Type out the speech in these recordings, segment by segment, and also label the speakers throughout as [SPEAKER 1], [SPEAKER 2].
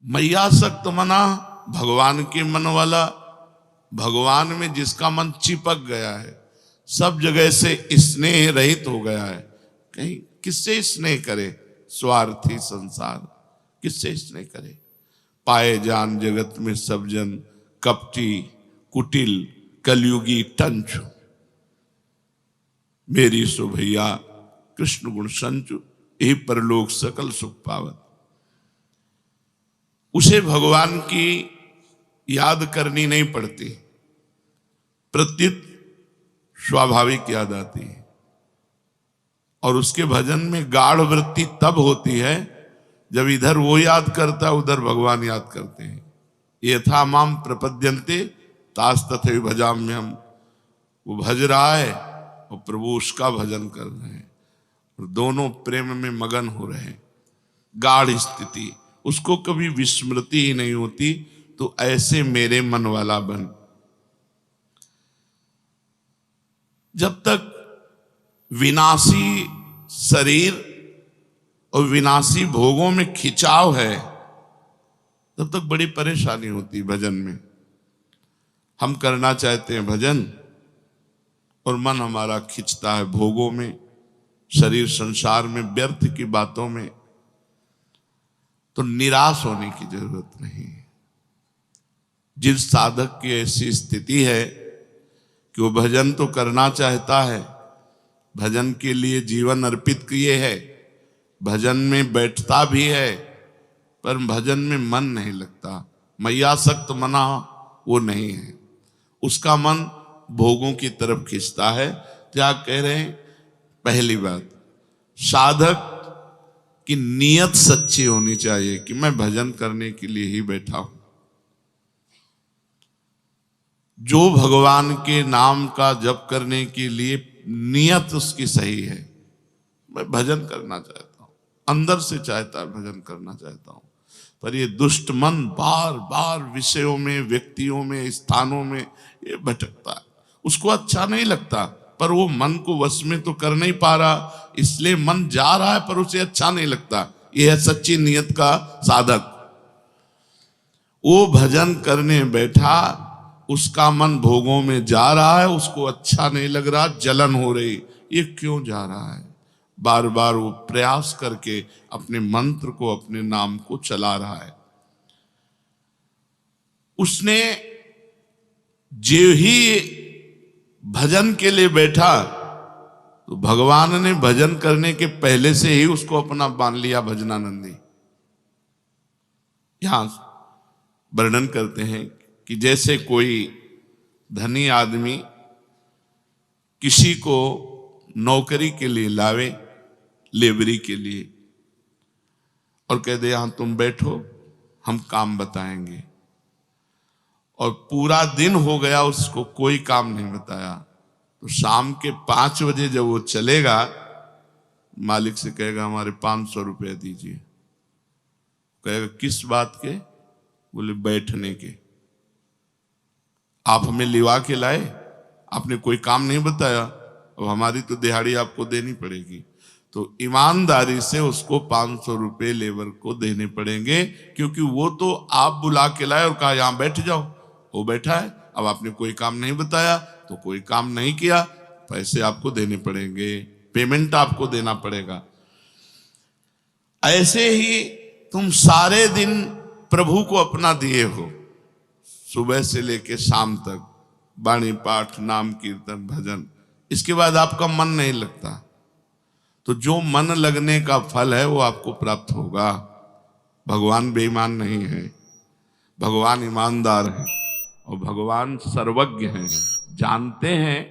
[SPEAKER 1] मैयासक्त मना, भगवान के मन वाला, भगवान में जिसका मन चिपक गया है, सब जगह से स्नेह रहित हो गया है। कहीं किससे स्नेह करे? स्वार्थी संसार किससे स्नेह करे? पाए जान जगत में सब जन, कपटी कुटिल कलयुगी टंचु, मेरी सो भैया कृष्ण गुण संचु, यही परलोक सकल सुख पावत। उसे भगवान की याद करनी नहीं पड़ती, प्रत्युत स्वाभाविक याद आती है। और उसके भजन में गाढ़ वृत्ति तब होती है जब इधर वो याद करता है, उधर भगवान याद करते हैं। यथा माम प्रपद्यन्ते तास तथैव भजाम्यहम्, वो भज रहा है और प्रभु उसका भजन कर रहे हैं, और दोनों प्रेम में मगन हो रहे हैं। गाढ़ स्थिति, उसको कभी विस्मृति ही नहीं होती। तो ऐसे मेरे मन वाला बन। जब तक विनाशी शरीर और विनाशी भोगों में खिंचाव है, तब तक बड़ी परेशानी होती भजन में। हम करना चाहते हैं भजन और मन हमारा खिंचता है भोगों में, शरीर संसार में, व्यर्थ की बातों में, तो निराश होने की जरूरत नहीं है। जिस साधक की ऐसी स्थिति है कि वो भजन तो करना चाहता है, भजन के लिए जीवन अर्पित किए है, भजन में बैठता भी है, पर भजन में मन नहीं लगता, मैयासक्त मना वो नहीं है, उसका मन भोगों की तरफ खींचता है। क्या कह रहे हैं? पहली बात, साधक की नीयत सच्ची होनी चाहिए कि मैं भजन करने के लिए ही बैठा हूं। जो भगवान के नाम का जप करने के लिए नियत उसकी सही है, मैं भजन करना चाहता हूं, अंदर से चाहता है भजन करना चाहता हूं, पर ये दुष्ट मन बार बार विषयों में, व्यक्तियों में, स्थानों में ये भटकता है। उसको अच्छा नहीं लगता, पर वो मन को वश में तो कर नहीं पा रहा, इसलिए मन जा रहा है पर उसे अच्छा नहीं लगता। ये है सच्ची नियत का साधक। वो भजन करने बैठा, उसका मन भोगों में जा रहा है, उसको अच्छा नहीं लग रहा, जलन हो रही, ये क्यों जा रहा है? बार बार वो प्रयास करके अपने मंत्र को, अपने नाम को चला रहा है। उसने जो ही भजन के लिए बैठा, तो भगवान ने भजन करने के पहले से ही उसको अपना मान लिया भजनानंदी। यहां वर्णन करते हैं कि जैसे कोई धनी आदमी किसी को नौकरी के लिए लावे, लेबरी के लिए, और कह दे यहां तुम बैठो, हम काम बताएंगे, और पूरा दिन हो गया उसको कोई काम नहीं बताया, तो शाम के 5 बजे जब वो चलेगा, मालिक से कहेगा हमारे 500 रुपये दीजिए। कहेगा किस बात के? बोले बैठने के। आप हमें लिवा के लाए, आपने कोई काम नहीं बताया, अब हमारी तो दिहाड़ी आपको देनी पड़ेगी। तो ईमानदारी से उसको 500 रुपये लेबर को देने पड़ेंगे, क्योंकि वो तो आप बुला के लाए और कहा यहां बैठ जाओ, वो बैठा है, अब आपने कोई काम नहीं बताया तो कोई काम नहीं किया, पैसे आपको देने पड़ेंगे, पेमेंट आपको देना पड़ेगा। ऐसे ही तुम सारे दिन प्रभु को अपना दिए हो, सुबह से लेके शाम तक वाणी पाठ, नाम कीर्तन, भजन, इसके बाद आपका मन नहीं लगता, तो जो मन लगने का फल है वो आपको प्राप्त होगा। भगवान बेईमान नहीं है, भगवान ईमानदार है, और भगवान सर्वज्ञ हैं, जानते हैं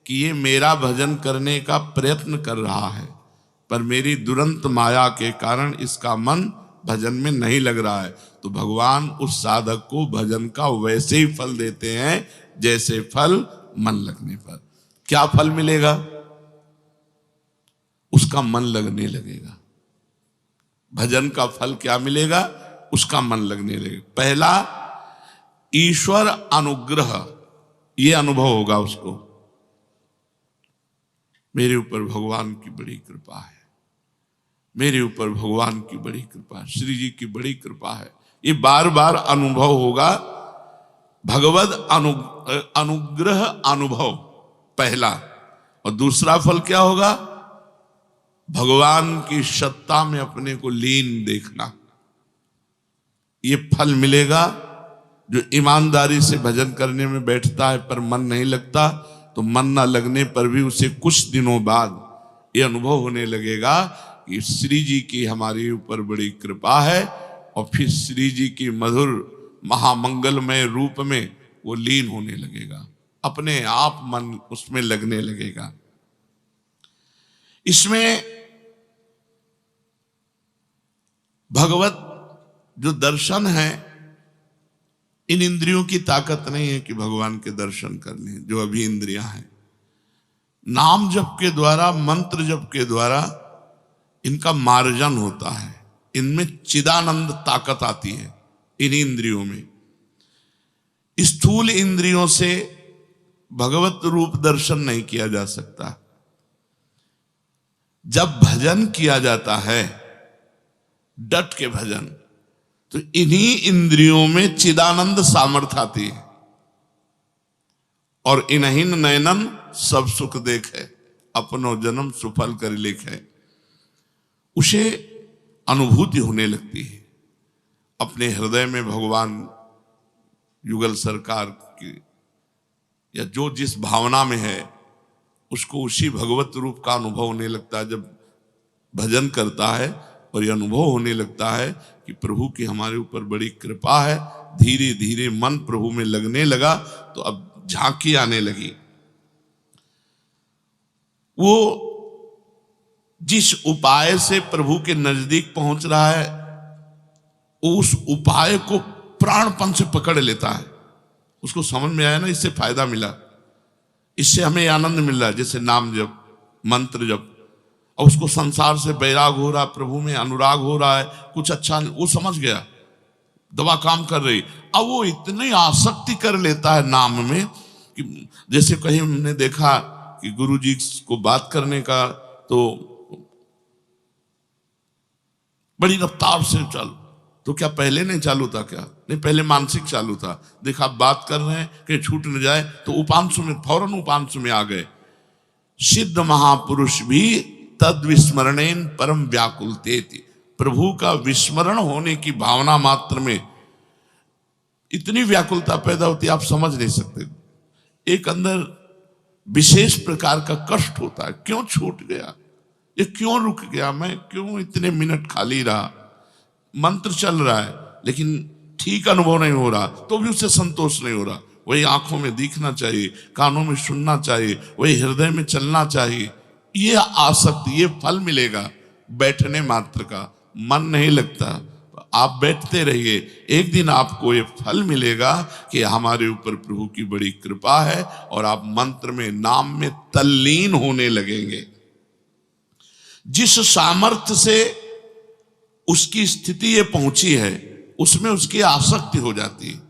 [SPEAKER 1] कि ये मेरा भजन करने का प्रयत्न कर रहा है, पर मेरी दुरंत माया के कारण इसका मन भजन में नहीं लग रहा है। तो भगवान उस साधक को भजन का वैसे ही फल देते हैं जैसे फल मन लगने पर। क्या फल मिलेगा? उसका मन लगने लगेगा। भजन का फल क्या मिलेगा? उसका मन लगने लगेगा। पहला, ईश्वर अनुग्रह, ये अनुभव होगा उसको, मेरे ऊपर भगवान की बड़ी कृपा है, मेरे ऊपर भगवान की बड़ी कृपा है, श्री जी की बड़ी कृपा है, ये बार बार अनुभव होगा। भगवद अनुग्रह अनुभव पहला, और दूसरा फल क्या होगा? भगवान की सत्ता में अपने को लीन देखना। ये फल मिलेगा। जो ईमानदारी से भजन करने में बैठता है पर मन नहीं लगता, तो मन ना लगने पर भी उसे कुछ दिनों बाद ये अनुभव होने लगेगा कि श्री जी की हमारे ऊपर बड़ी कृपा है, और फिर श्री जी की मधुर महामंगलमय रूप में वो लीन होने लगेगा, अपने आप मन उसमें लगने लगेगा। इसमें भगवत जो दर्शन है, इन इंद्रियों की ताकत नहीं है कि भगवान के दर्शन कर लें। जो अभी इंद्रियां हैं, नाम जप के द्वारा, मंत्र जप के द्वारा इनका मार्जन होता है, इनमें चिदानंद ताकत आती है। इन इंद्रियों में, स्थूल इंद्रियों से भगवत रूप दर्शन नहीं किया जा सकता। जब भजन किया जाता है, डट के भजन, तो इन्हीं इंद्रियों में चिदानंद सामर्थ्य आती है। और इन्हीं नयनन सब सुख देखे, अपनो जन्म सुफल कर लेखे, उसे अनुभूति होने लगती है। अपने हृदय में भगवान युगल सरकार की, या जो जिस भावना में है, उसको उसी भगवत रूप का अनुभव होने लगता है। जब भजन करता है और यह अनुभव होने लगता है कि प्रभु की हमारे ऊपर बड़ी कृपा है, धीरे धीरे मन प्रभु में लगने लगा, तो अब झांकी आने लगी। वो जिस उपाय से प्रभु के नजदीक पहुंच रहा है, उस उपाय को प्राणपन से पकड़ लेता है। उसको समझ में आया ना, इससे फायदा मिला, इससे हमें आनंद मिल रहा है, जैसे नाम जप, मंत्र जप, और उसको संसार से बैराग हो रहा है, प्रभु में अनुराग हो रहा है, कुछ अच्छा वो समझ गया, दवा काम कर रही। अब वो इतनी आसक्ति कर लेता है नाम में कि जैसे कहीं हमने देखा कि गुरु जी को बात करने का, तो बड़ी रफ्तार से चल, तो क्या पहले नहीं चालू था? क्या नहीं, पहले मानसिक चालू था। देखा आप बात कर रहे हैं कि छूट न जाए, तो उपांशु में, फौरन उपांशु में आ गए। सिद्ध महापुरुष भी तद विस्मरणेन परम व्याकुलते थी। प्रभु का विस्मरण होने की भावना मात्र में इतनी व्याकुलता पैदा होती, आप समझ नहीं सकते। एक अंदर विशेष प्रकार का कष्ट होता है, क्यों छूट गया, ये क्यों रुक गया, मैं क्यों इतने मिनट खाली रहा, मंत्र चल रहा है लेकिन ठीक अनुभव नहीं हो रहा, तो भी उससे संतोष नहीं हो रहा। वही आंखों में दिखना चाहिए, कानों में सुनना चाहिए, वही हृदय में चलना चाहिए। ये आसक्ति, ये फल मिलेगा बैठने मात्र का। मन नहीं लगता, आप बैठते रहिए, एक दिन आपको ये फल मिलेगा कि हमारे ऊपर प्रभु की बड़ी कृपा है, और आप मंत्र में, नाम में तल्लीन होने लगेंगे। जिस सामर्थ्य से उसकी स्थिति ये पहुंची है, उसमें उसकी आसक्ति हो जाती है।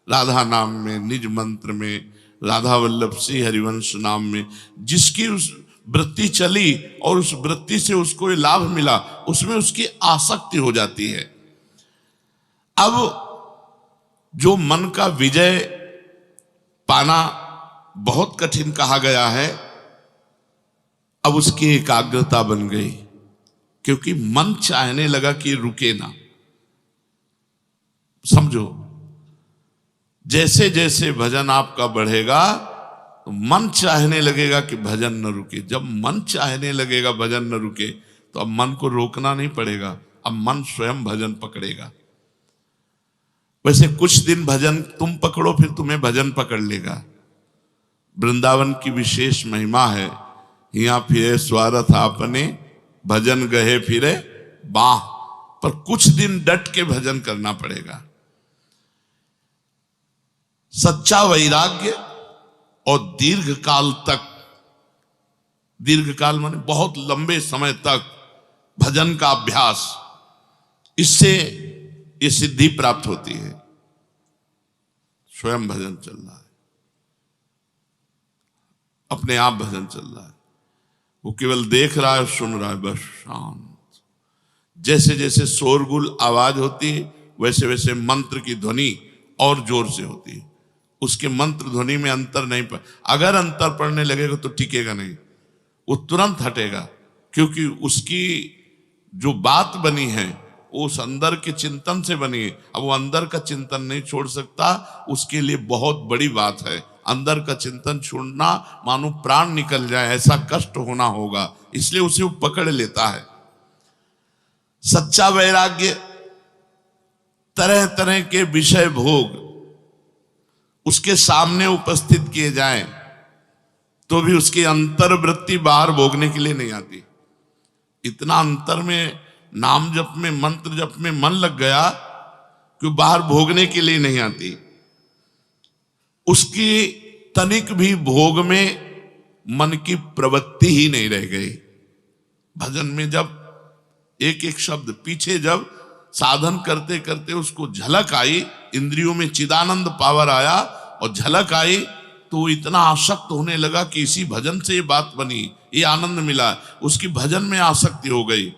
[SPEAKER 1] राधा नाम में, निज मंत्र में, राधा वल्लभ सिंह हरिवंश नाम में जिसकी उस वृत्ति चली और उस वृत्ति से उसको ये लाभ मिला, उसमें उसकी आसक्ति हो जाती है। अब जो मन का विजय पाना बहुत कठिन कहा गया है, अब उसकी एकाग्रता बन गई, क्योंकि मन चाहने लगा कि रुके ना। समझो, जैसे जैसे भजन आपका बढ़ेगा तो मन चाहने लगेगा कि भजन न रुके। जब मन चाहने लगेगा भजन न रुके, तो अब मन को रोकना नहीं पड़ेगा, अब मन स्वयं भजन पकड़ेगा। वैसे कुछ दिन भजन तुम पकड़ो, फिर तुम्हें भजन पकड़ लेगा। वृंदावन की विशेष महिमा है, यहाँ फिरे स्वार्थ आपने, भजन गए फिरे बाह। पर कुछ दिन डट के भजन करना पड़ेगा। सच्चा वैराग्य और दीर्घ काल तक, दीर्घ काल माने बहुत लंबे समय तक भजन का अभ्यास, इससे ये सिद्धि प्राप्त होती है। स्वयं भजन चल रहा है, अपने आप भजन चल रहा है, वो केवल देख रहा है, सुन रहा है, बस शांत। जैसे जैसे शोरगुल आवाज होती है, वैसे वैसे मंत्र की ध्वनि और जोर से होती है। उसके मंत्र ध्वनि में अंतर नहीं पड़, अगर अंतर पड़ने लगेगा तो टिकेगा नहीं, वो तुरंत हटेगा, क्योंकि उसकी जो बात बनी है वो उस अंदर के चिंतन से बनी है। अब वो अंदर का चिंतन नहीं छोड़ सकता, उसके लिए बहुत बड़ी बात है। अंदर का चिंतन छोड़ना मानो प्राण निकल जाए ऐसा कष्ट होना होगा, इसलिए उसे वो पकड़ लेता है। सच्चा वैराग्य तरह तरह के विषय भोग उसके सामने उपस्थित किए जाएं तो भी उसकी अंतर्वृत्ति बाहर भोगने के लिए नहीं आती। इतना अंतर में नाम जप में मंत्र जप में मन लग गया कि बाहर भोगने के लिए नहीं आती। उसकी तनिक भी भोग में मन की प्रवृत्ति ही नहीं रह गई। भजन में जब एक एक शब्द पीछे जब साधन करते करते उसको झलक आई, इंद्रियों में चिदानंद पावर आया और झलक आई, तो वो इतना आसक्त होने लगा कि इसी भजन से ये बात बनी, ये आनंद मिला, उसकी भजन में आसक्ति हो गई।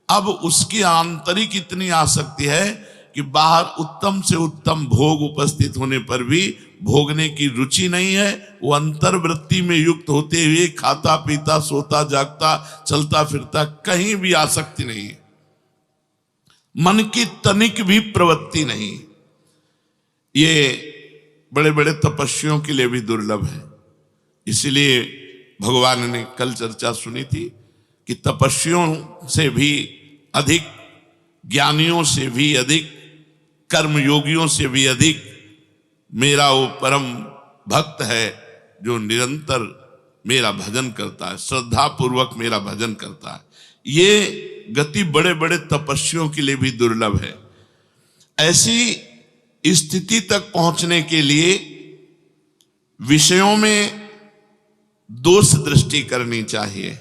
[SPEAKER 1] अब उसकी आंतरिक इतनी आसक्ति है कि बाहर उत्तम से उत्तम भोग उपस्थित होने पर भी भोगने की रुचि नहीं है। वो अंतर्वृत्ति में युक्त होते हुए खाता पीता सोता जागता चलता फिरता कहीं भी आसक्ति नहीं है, मन की तनिक भी प्रवृत्ति नहीं। ये बड़े बड़े तपस्वियों के लिए भी दुर्लभ है। इसलिए भगवान ने कल चर्चा सुनी थी कि तपस्वियों से भी अधिक, ज्ञानियों से भी अधिक, कर्मयोगियों से भी अधिक मेरा वो परम भक्त है जो निरंतर मेरा भजन करता है, श्रद्धा पूर्वक मेरा भजन करता है। ये गति बड़े बड़े तपस्वियों के लिए भी दुर्लभ है। ऐसी स्थिति तक पहुंचने के लिए विषयों में दोष दृष्टि करनी चाहिए।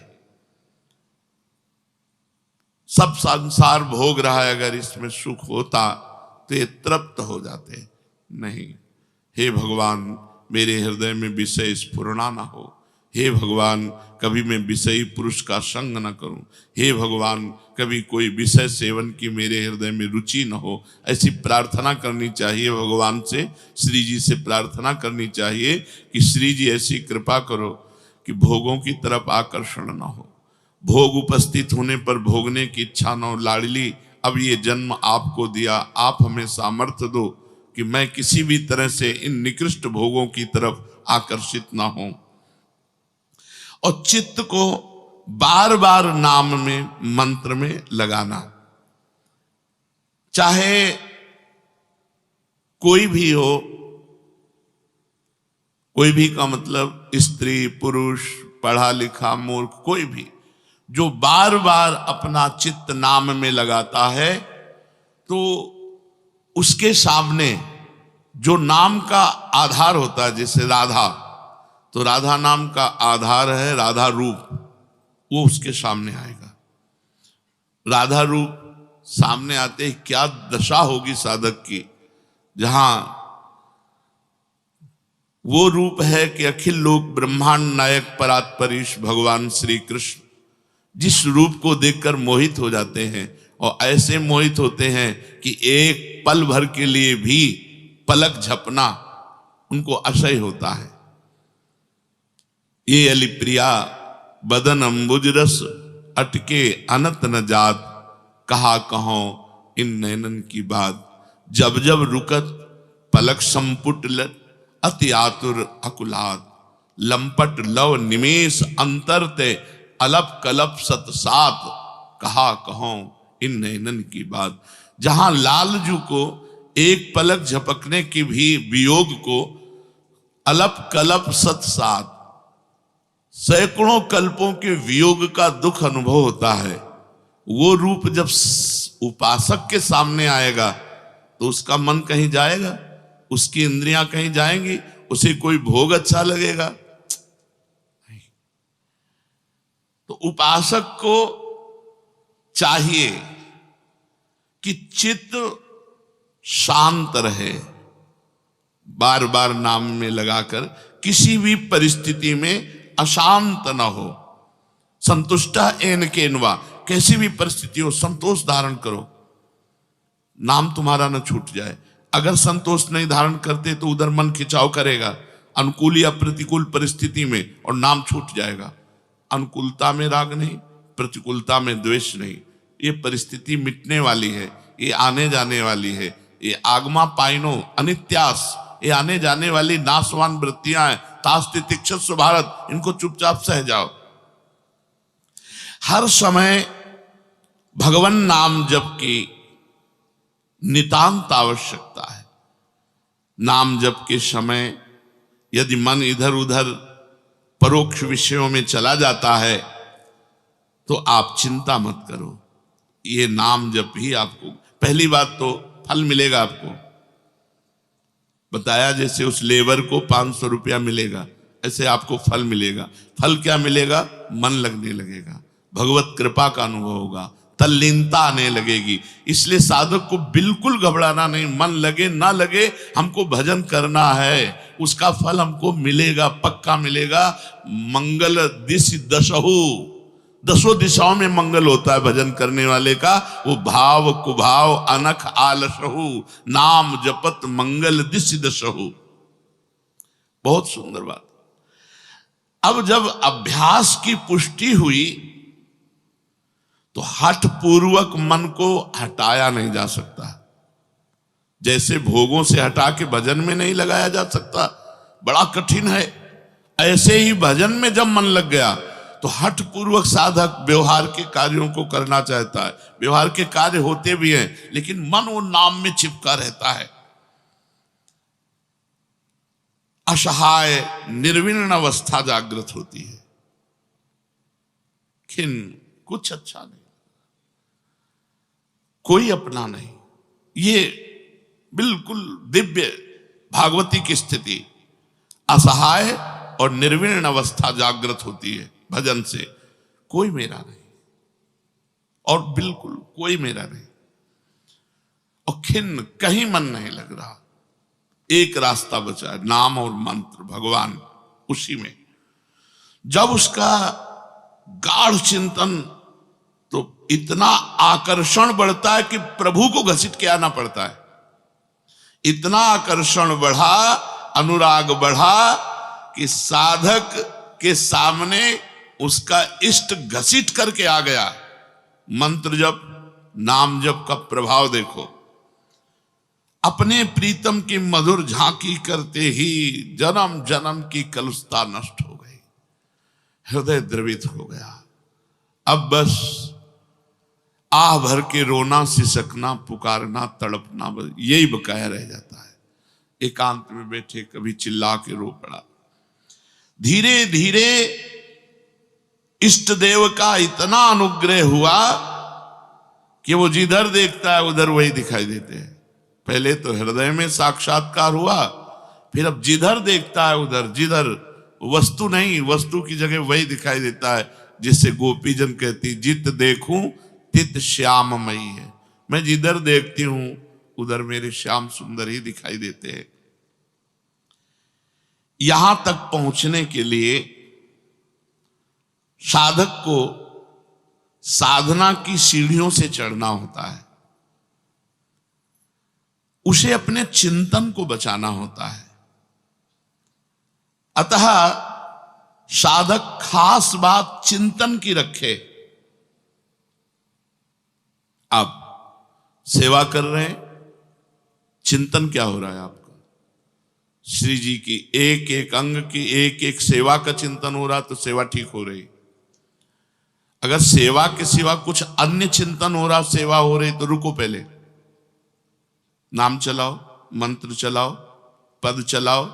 [SPEAKER 1] सब संसार भोग रहा है, अगर इसमें सुख होता तो ये तृप्त हो जाते, नहीं। हे भगवान, मेरे हृदय में विषय स्फुरना ना हो। हे भगवान, कभी मैं विषयी पुरुष का संग न करूं। हे भगवान, कभी कोई विषय सेवन की मेरे हृदय में रुचि न हो। ऐसी प्रार्थना करनी चाहिए भगवान से, श्री जी से प्रार्थना करनी चाहिए कि श्री जी ऐसी कृपा करो कि भोगों की तरफ आकर्षण न हो, भोग उपस्थित होने पर भोगने की इच्छा न हो। लाडली, अब ये जन्म आपको दिया, आप हमें सामर्थ्य दो कि मैं किसी भी तरह से इन निकृष्ट भोगों की तरफ आकर्षित ना हूं। और चित्त को बार बार नाम में, मंत्र में लगाना, चाहे कोई भी हो, कोई भी का मतलब स्त्री पुरुष, पढ़ा लिखा मूर्ख, कोई भी जो बार बार अपना चित्त नाम में लगाता है, तो उसके सामने जो नाम का आधार होता है, जैसे राधा, तो राधा नाम का आधार है राधा रूप, वो उसके सामने आएगा। राधा रूप सामने आते ही क्या दशा होगी साधक की, जहां वो रूप है कि अखिल लोक ब्रह्मांड नायक परात्परीश भगवान श्री कृष्ण, जिस रूप को देखकर मोहित हो जाते हैं। और ऐसे मोहित होते हैं कि एक पल भर के लिए भी पलक झपना उनको असह्य होता है। ये अली प्रिया बदन अंबुज रस अटके अनत न जात, कहा कहो इन नैनन की बात। जब जब रुकत पलक संपुट लट, अति आतुर अकुलात। लंपट लव निमेष अंतरते, अलप कलप सत सात। कहा कहो इन नैनन की बात। जहां लालजू को एक पलक झपकने की भी वियोग को अलप कलप सत सात, सैकड़ों कल्पों के वियोग का दुख अनुभव होता है। वो रूप जब उपासक के सामने आएगा तो उसका मन कहीं जाएगा, उसकी इंद्रियां कहीं जाएंगी, उसे कोई भोग अच्छा लगेगा? नहीं। तो उपासक को चाहिए कि चित्त शांत रहे, बार बार नाम में लगाकर किसी भी परिस्थिति में अशांत न हो। संतुष्टा एन केनवा, कैसी भी परिस्थिति हो संतोष धारण करो। नाम तुम्हारा न छूट जाए। अगर संतोष नहीं धारण करते तो उधर मन खिंचाव करेगा अनुकूल या प्रतिकूल परिस्थिति में, और नाम छूट जाएगा। अनुकूलता में राग नहीं, प्रतिकूलता में द्वेष नहीं। ये परिस्थिति मिटने वाली है, ये आने जाने वाली है। ये आगमा पाइनो अनित्यास, ये आने जाने वाली नाशवान वृत्तियां हैं। तास्ति तिक्षस्व भारत, इनको चुपचाप सह जाओ। हर समय भगवान नाम जप की नितांत आवश्यकता है। नाम जप के समय यदि मन इधर उधर परोक्ष विषयों में चला जाता है तो आप चिंता मत करो, ये नाम जप ही आपको पहली बात तो फल मिलेगा। आपको बताया जैसे उस लेबर को 500 रुपया मिलेगा, ऐसे आपको फल मिलेगा। फल क्या मिलेगा? मन लगने लगेगा, भगवत कृपा का अनुभव होगा, तल्लीनता आने लगेगी। इसलिए साधक को बिल्कुल घबराना नहीं। मन लगे ना लगे, हमको भजन करना है, उसका फल हमको मिलेगा, पक्का मिलेगा। मंगल दिश दशहु, दसों दिशाओं में मंगल होता है भजन करने वाले का। वो भाव कुभाव अनख आलसहु, नाम जपत मंगल दिश दशहु। बहुत सुंदर बात। अब जब अभ्यास की पुष्टि हुई तो हठ पूर्वक मन को हटाया नहीं जा सकता। जैसे भोगों से हटा के भजन में नहीं लगाया जा सकता, बड़ा कठिन है, ऐसे ही भजन में जब मन लग गया तो हठ पूर्वक साधक व्यवहार के कार्यों को करना चाहता है। व्यवहार के कार्य होते भी हैं, लेकिन मन वो नाम में चिपका रहता है। असहाय निर्विण्ण अवस्था जागृत होती है। खिन्न, कुछ अच्छा नहीं, कोई अपना नहीं। ये बिल्कुल दिव्य भागवती की स्थिति, असहाय और निर्विण्ण अवस्था जागृत होती है भजन से। कोई मेरा नहीं, और बिल्कुल कोई मेरा नहीं, और खिन्न, कहीं मन नहीं लग रहा। एक रास्ता बचा है, नाम और मंत्र, भगवान, उसी में। जब उसका गाढ़ चिंतन, तो इतना आकर्षण बढ़ता है कि प्रभु को घसीट के आना पड़ता है। इतना आकर्षण बढ़ा, अनुराग बढ़ा कि साधक के सामने उसका इष्ट घसीट करके आ गया। मंत्र जप, नाम जप का प्रभाव देखो। अपने प्रीतम की मधुर झांकी करते ही जन्म जन्म की कलुषता नष्ट हो गई, हृदय द्रवित हो गया। अब बस आह भर के रोना, सिसकना, पुकारना, तड़पना, बस यही बकाया रह जाता है। एकांत में बैठे कभी चिल्ला के रो पड़ा। धीरे धीरे इष्ट देव का इतना अनुग्रह हुआ कि वो जिधर देखता है उधर वही दिखाई देते हैं। पहले तो हृदय में साक्षात्कार हुआ, फिर अब जिधर देखता है उधर, जिधर वस्तु नहीं, वस्तु की जगह वही दिखाई देता है। जिससे गोपीजन कहती, जित देखूं तित श्याममयी है। मैं जिधर देखती हूं उधर मेरे श्याम सुंदर ही दिखाई देते हैं। यहां तक पहुंचने के लिए साधक को साधना की सीढ़ियों से चढ़ना होता है। उसे अपने चिंतन को बचाना होता है। अतः साधक खास बात चिंतन की रखे। आप सेवा कर रहे हैं, चिंतन क्या हो रहा है आपका? श्री जी की एक एक अंग की एक एक सेवा का चिंतन हो रहा तो सेवा ठीक हो रही। अगर सेवा के सिवा कुछ अन्य चिंतन हो रहा, सेवा हो रही, तो रुको, पहले नाम चलाओ, मंत्र चलाओ, पद चलाओ,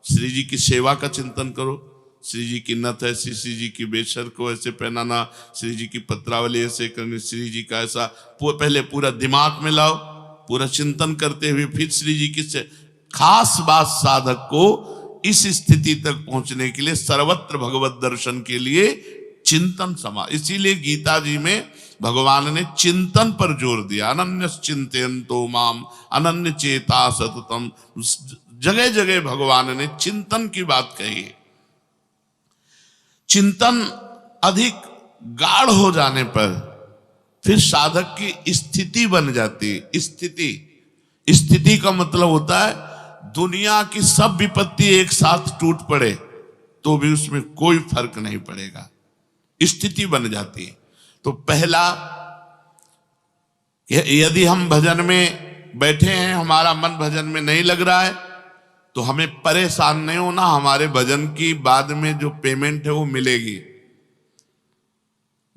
[SPEAKER 1] श्री जी की सेवा का चिंतन करो। श्री जी की नथ ऐसी, श्री जी की बेशर को ऐसे पहनाना, श्री जी की पत्रावली ऐसे करनी, श्री जी का ऐसा, पहले पूरा दिमाग में लाओ, पूरा चिंतन करते हुए फिर श्री जी की खास बात साधक को इस स्थिति तक पहुंचने के लिए, सर्वत्र भगवत दर्शन के लिए चिंतन समा। इसीलिए गीता जी में भगवान ने चिंतन पर जोर दिया। अनन्य चिंतयन्तो माम अनन्य चेता सततम। जगह जगह भगवान ने चिंतन की बात कही है। चिंतन अधिक गाढ़ हो जाने पर फिर साधक की स्थिति बन जाती है। स्थिति का मतलब होता है दुनिया की सब विपत्ति एक साथ टूट पड़े तो भी उसमें कोई फर्क नहीं पड़ेगा, स्थिति बन जाती है। तो पहला, यदि हम भजन में बैठे हैं, हमारा मन भजन में नहीं लग रहा है, तो हमें परेशान नहीं होना, हमारे भजन की बाद में जो पेमेंट है वो मिलेगी।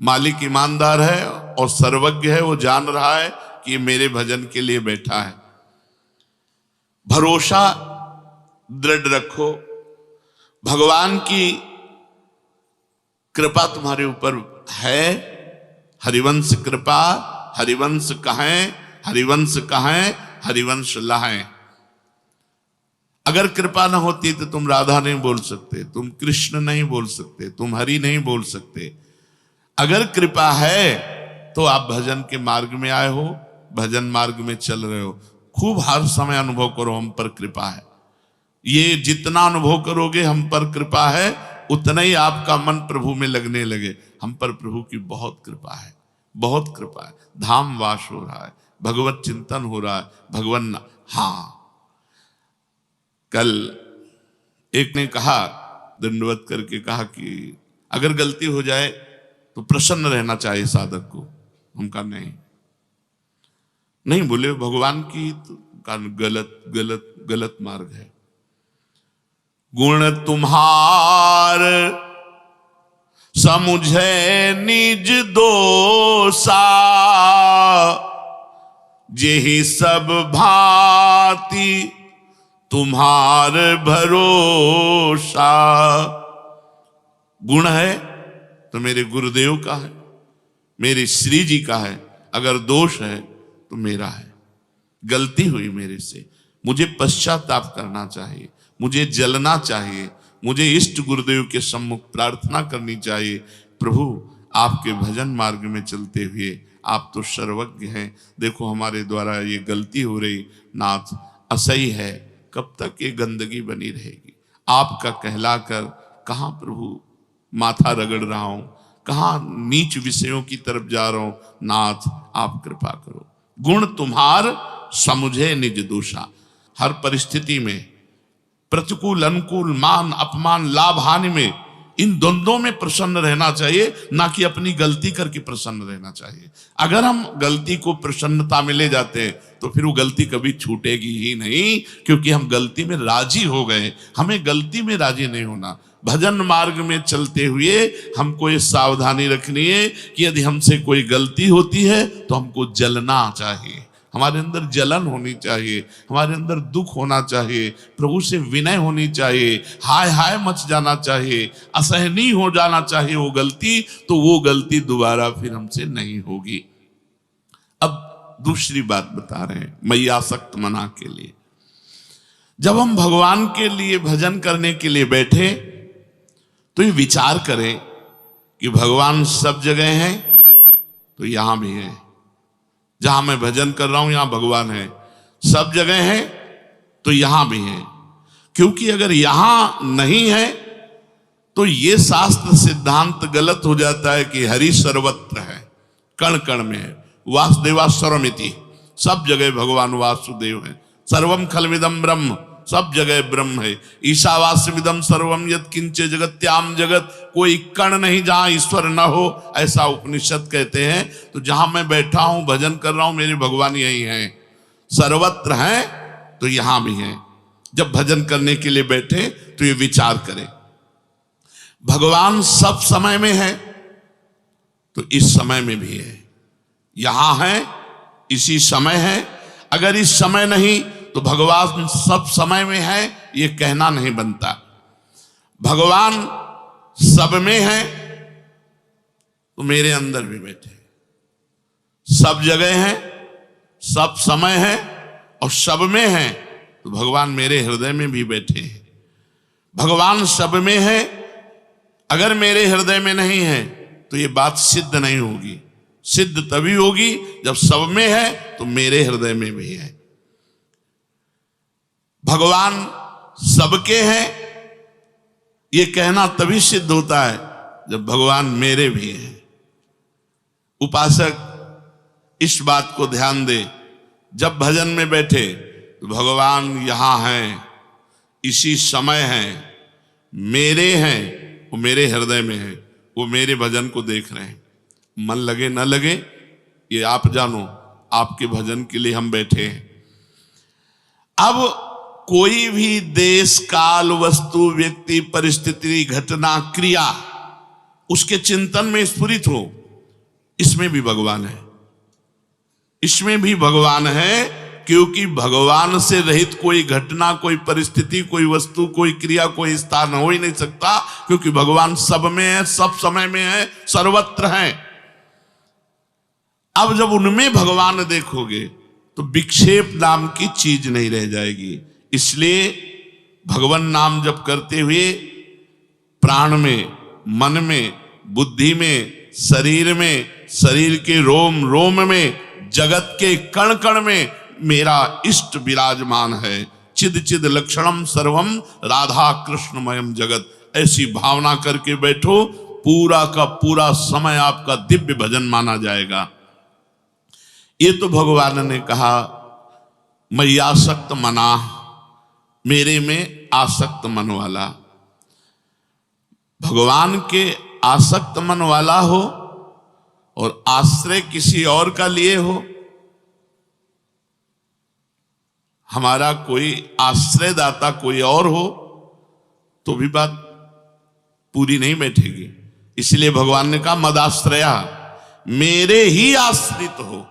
[SPEAKER 1] मालिक ईमानदार है और सर्वज्ञ है, वो जान रहा है कि ये मेरे भजन के लिए बैठा है। भरोसा दृढ़ रखो, भगवान की कृपा तुम्हारे ऊपर है। हरिवंश कृपा, हरिवंश कहें, हरिवंश कहें, हरिवंश लाएं। अगर कृपा न होती तो तुम राधा नहीं बोल सकते, तुम कृष्ण नहीं बोल सकते, तुम हरि नहीं बोल सकते। अगर कृपा है तो आप भजन के मार्ग में आए हो, भजन मार्ग में चल रहे हो। खूब हर समय अनुभव करो हम पर कृपा है। ये जितना अनुभव करोगे हम पर कृपा है, उतना ही आपका मन प्रभु में लगने लगे। हम पर प्रभु की बहुत कृपा है, बहुत कृपा है। धाम वास हो रहा है, भगवत चिंतन हो रहा है, भगवान। हाँ, कल एक ने कहा, दंडवत करके कहा कि अगर गलती हो जाए तो प्रसन्न रहना चाहिए साधक को। हम कहा नहीं बोले भगवान की, तो गलत गलत गलत मार्ग है। गुण तुम्हार समुझे निज दोषा, जेहि सब भांति तुम्हार भरोसा। गुण है तो मेरे गुरुदेव का है, मेरे श्री जी का है। अगर दोष है तो मेरा है। गलती हुई मेरे से, मुझे पश्चाताप करना चाहिए, मुझे जलना चाहिए, मुझे इष्ट गुरुदेव के सम्मुख प्रार्थना करनी चाहिए। प्रभु आपके भजन मार्ग में चलते हुए आप तो सर्वज्ञ हैं, देखो हमारे द्वारा ये गलती हो रही, नाथ असही है, कब तक ये गंदगी बनी रहेगी। आपका कहलाकर कहाँ प्रभु माथा रगड़ रहा हूं, कहाँ नीच विषयों की तरफ जा रहा हूं। नाथ आप कृपा करो। गुण तुम्हार समुझे निज दोषा। हर परिस्थिति में, प्रतिकूल अनुकूल, मान अपमान, लाभ हानि में, इन द्वंद्वों में प्रसन्न रहना चाहिए, ना कि अपनी गलती करके प्रसन्न रहना चाहिए। अगर हम गलती को प्रसन्नता में ले जाते हैं तो फिर वो गलती कभी छूटेगी ही नहीं, क्योंकि हम गलती में राजी हो गए। हमें गलती में राजी नहीं होना। भजन मार्ग में चलते हुए हमको ये सावधानी रखनी है कि यदि हमसे कोई गलती होती है तो हमको जलना चाहिए, हमारे अंदर जलन होनी चाहिए, हमारे अंदर दुख होना चाहिए, प्रभु से विनय होनी चाहिए, हाय हाय मच जाना चाहिए, असहनीय हो जाना चाहिए वो गलती, तो वो गलती दोबारा फिर हमसे नहीं होगी। अब दूसरी बात बता रहे हैं मैयासक्त मना के लिए। जब हम भगवान के लिए भजन करने के लिए बैठे तो ये विचार करें कि भगवान सब जगह हैं तो यहां भी है। जहां मैं भजन कर रहा हूं यहां भगवान है, सब जगह है तो यहां भी है। क्योंकि अगर यहां नहीं है तो ये शास्त्र सिद्धांत गलत हो जाता है कि हरि सर्वत्र है, कण कण में है। वासुदेवा सर्वमिति, सब जगह भगवान वासुदेव है। सर्वम खलविदम ब्रह्म, सब जगह ब्रह्म है। ईशावास्यमिदं सर्वम यत् किंच जगत्याम जगत, कोई कण नहीं जहां ईश्वर न हो, ऐसा उपनिषद कहते हैं। तो जहां मैं बैठा हूं भजन कर रहा हूं मेरे भगवान यही हैं, सर्वत्र हैं तो यहां भी हैं। जब भजन करने के लिए बैठे तो ये विचार करें, भगवान सब समय में है तो इस समय में भी है, यहां है इसी समय है। अगर इस समय नहीं तो भगवान सब समय में है ये कहना नहीं बनता। भगवान सब में है तो मेरे अंदर भी बैठे, सब जगह है, सब समय है और सब में है तो भगवान मेरे हृदय में भी बैठे हैं। भगवान सब में है, अगर मेरे हृदय में नहीं है तो ये बात सिद्ध नहीं होगी। सिद्ध तभी होगी जब सब में है तो मेरे हृदय में भी है। भगवान सबके हैं ये कहना तभी सिद्ध होता है जब भगवान मेरे भी हैं। उपासक इस बात को ध्यान दे, जब भजन में बैठे तो भगवान यहां हैं, इसी समय हैं, मेरे हैं, वो मेरे हृदय में है, वो मेरे भजन को देख रहे हैं। मन लगे न लगे ये आप जानो, आपके भजन के लिए हम बैठे हैं। अब कोई भी देश, काल, वस्तु, व्यक्ति, परिस्थिति, घटना, क्रिया उसके चिंतन में स्फुरित हो, इसमें भी भगवान है, इसमें भी भगवान है। क्योंकि भगवान से रहित कोई घटना, कोई परिस्थिति, कोई वस्तु, कोई क्रिया, कोई स्थान हो ही नहीं सकता, क्योंकि भगवान सब में है, सब समय में है, सर्वत्र है। अब जब उनमें भगवान देखोगे तो विक्षेप नाम की चीज नहीं रह जाएगी। इसलिए भगवान नाम जप करते हुए प्राण में, मन में, बुद्धि में, शरीर के रोम रोम में, जगत के कण कण में मेरा इष्ट विराजमान है। चिद चिद लक्षणम सर्वम राधा कृष्णमयम जगत, ऐसी भावना करके बैठो, पूरा का पूरा समय आपका दिव्य भजन माना जाएगा। ये तो भगवान ने कहा मैयासक्त मना, मेरे में आसक्त मन वाला। भगवान के आसक्त मन वाला हो और आश्रय किसी और का लिए हो, हमारा कोई आश्रयदाता कोई और हो, तो भी बात पूरी नहीं बैठेगी। इसलिए भगवान ने कहा मदाश्रया, मेरे ही आश्रित हो,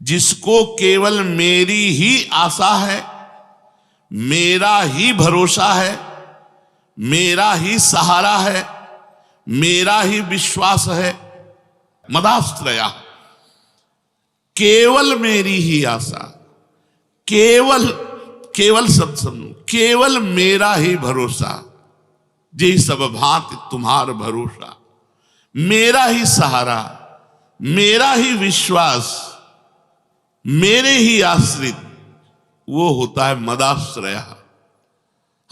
[SPEAKER 1] जिसको केवल मेरी ही आशा है, मेरा ही भरोसा है, मेरा ही सहारा है, मेरा ही विश्वास है। मदाश्रया, केवल मेरी ही आशा, केवल शब्द सुनो, केवल मेरा ही भरोसा, जी सब भांति तुम्हार भरोसा, मेरा ही सहारा, मेरा ही विश्वास, मेरे ही आश्रित, वो होता है मदाश्रया।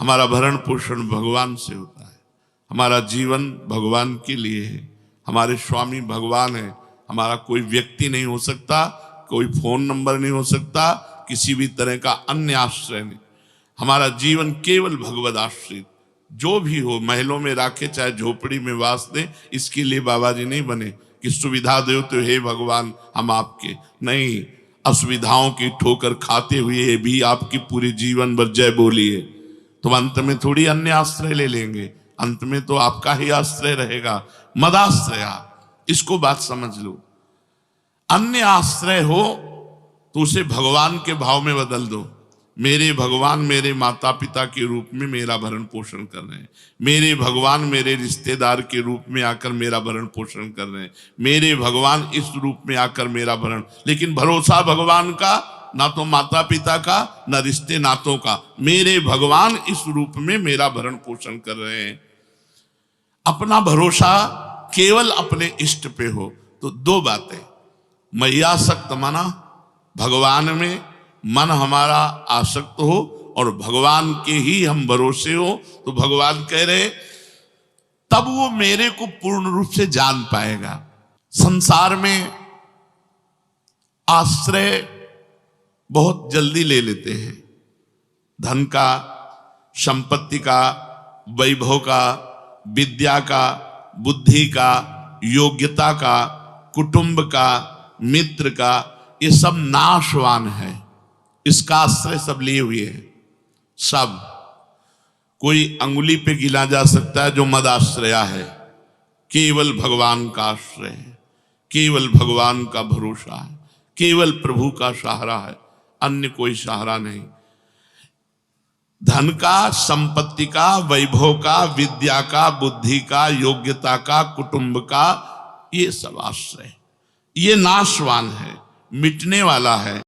[SPEAKER 1] हमारा भरण पोषण भगवान से होता है, हमारा जीवन भगवान के लिए है, हमारे स्वामी भगवान है। हमारा कोई व्यक्ति नहीं हो सकता, कोई फोन नंबर नहीं हो सकता, किसी भी तरह का अन्य आश्रय नहीं। हमारा जीवन केवल भगवद आश्रित, जो भी हो, महलों में राखे चाहे झोपड़ी में वास दे, इसके लिए बाबा जी नहीं बने कि सुविधा दो तो हे भगवान हम आपके, नहीं, असुविधाओं की ठोकर खाते हुए भी आपकी पूरे जीवन भर जय बोलिए, तो अंत में थोड़ी अन्य आश्रय ले लेंगे, अंत में तो आपका ही आश्रय रहेगा। मदाश्रया, इसको बात समझ लो। अन्य आश्रय हो तो उसे भगवान के भाव में बदल दो। मेरे भगवान मेरे माता पिता के रूप में मेरा भरण पोषण कर रहे हैं, मेरे भगवान मेरे रिश्तेदार के रूप में आकर मेरा भरण पोषण कर रहे हैं, मेरे भगवान इस रूप में आकर मेरा भरण, लेकिन भरोसा भगवान का, ना तो माता पिता का, ना रिश्ते नातों का, मेरे भगवान इस रूप में मेरा भरण पोषण कर रहे हैं। अपना भरोसा केवल अपने इष्ट पे हो तो दो बातें, मैयासक्त मना, भगवान में मन हमारा आसक्त हो और भगवान के ही हम भरोसे हो, तो भगवान कह रहे तब वो मेरे को पूर्ण रूप से जान पाएगा। संसार में आश्रय बहुत जल्दी ले लेते हैं, धन का, संपत्ति का, वैभव का, विद्या का, बुद्धि का, योग्यता का, कुटुंब का, मित्र का, ये सब नाशवान है, इसका आश्रय सब लिए हुए हैं। सब कोई अंगुली पे गिना जा सकता है जो मद आश्रया है, केवल भगवान का आश्रय है, केवल भगवान का भरोसा है, केवल प्रभु का सहारा है, अन्य कोई सहारा नहीं। धन का, संपत्ति का, वैभव का, विद्या का, बुद्धि का, योग्यता का, कुटुंब का, ये सब आश्रय, ये नाशवान है, मिटने वाला है।